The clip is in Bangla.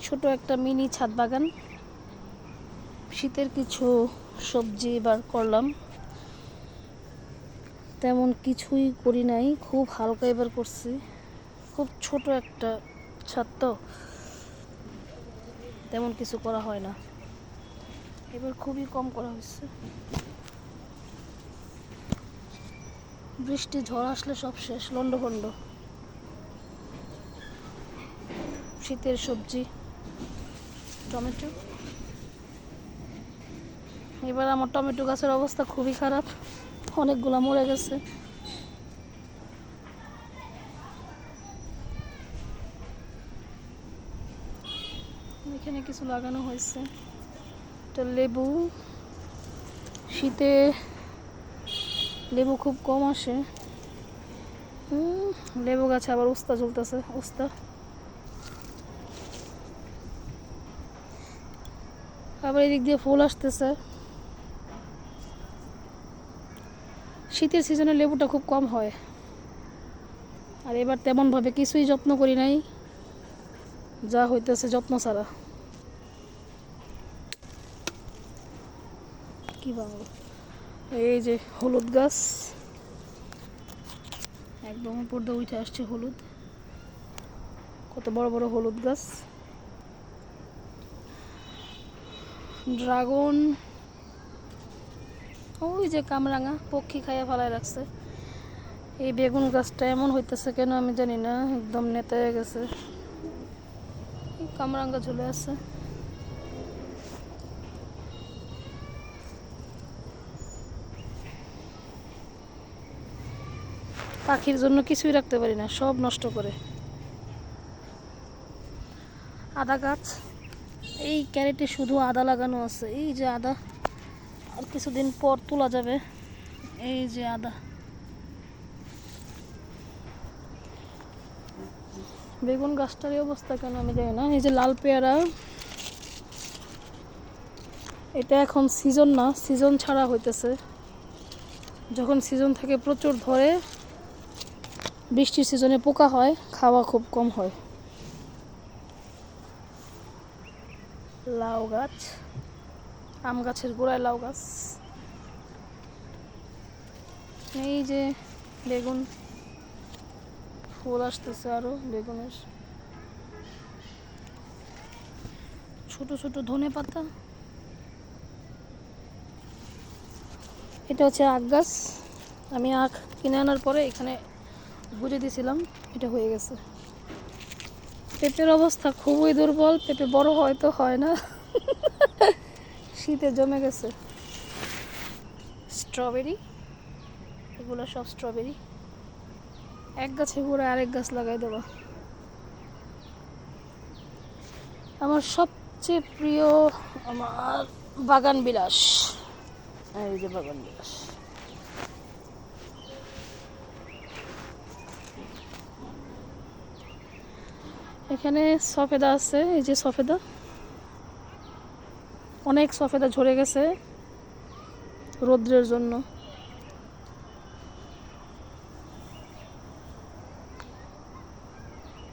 ছোট একটা মিনি ছাদ বাগান। শীতের কিছু সবজি এবার করলাম, তেমন কিছুই করি নাই, খুব হালকা এবার করছি। খুব ছোট একটা ছাদ তো তেমন কিছু করা হয় না, এবার খুবই কম করা হয়েছে। বৃষ্টি ঝড় আসলে সব শেষ, লন্ডভন্ড। শীতের সবজি টমেটো। এবার আমার টমেটো গাছের অবস্থা খুবই খারাপ, অনেকগুলা মরে গেছে। এখানে কিছু লাগানো হয়েছে। এটা লেবু, শীতে লেবু খুব কম আসে। লেবু গাছে আবার উস্তা ঝুলতেছে, উস্তা। আবার এদিক দিয়ে ফুল আসতেছে। শীতের সিজনে লেবুটা খুব কম হয়, আর এবার তেমন ভাবে কিছুই যত্ন করি নাই, যা হইতেছে যত্ন ছাড়া। কি বাংলা, এই যে হলুদ গাছ একদম উপর দিয়ে উঠে আসছে, হলুদ, কত বড় বড় হলুদ গাছ। ড্রাগন, ওই যে কামরাঙা পক্ষী খাইয়া ফেলায় রাখছে। এই বেগুন গাছটা এমন হইতেছে কেন আমি জানি না, একদম নেতা হয়ে গেছে। কামরাঙ্গা ঝুলে আছে। পাখির জন্য কিছুই রাখতে পারি না, সব নষ্ট করে। আদা গাছ, এই ক্যারেটে শুধু আদা লাগানো আছে। এই যে আদা, আর কিছুদিন পর তোলা যাবে। এই যে আদা। বেগুন গাছটারই অবস্থা কেন আমি জানি না। এই যে লাল পেয়ারা, এটা এখন সিজন না, সিজন ছাড়া হইতেছে। যখন সিজন থাকে প্রচুর ধরে, বৃষ্টির সিজনে পোকা হয়, খাওয়া খুব কম হয়। লাউ গাছ, আম গাছের গোড়ায় লাউ গাছ। এই যে বেগুন, ফুল আসতেছে আরো বেগুনের। ছোট ছোট ধনে পাতা। এটা হচ্ছে আখ গাছ, আমি আখ কিনে আনার পরে এখানে বুঝে দিয়েছিলাম, এটা হয়ে গেছে। পেঁপের অবস্থা খুবই দুর্বল, পেঁপে বড় হয়তো হয় না, শীতে জমে গেছে। স্ট্রবেরি, এগুলো সব স্ট্রবেরি। এক গাছে ঘুরে আরেক গাছ লাগাই দেবো। আমার সবচেয়ে প্রিয় আমার বাগান বিলাস। এই যে বাগান বিলাস, এখানে সফেদা আছে। এই যে সফেদা, অনেক সফেদা ঝরে গেছে রৌদ্রের জন্য।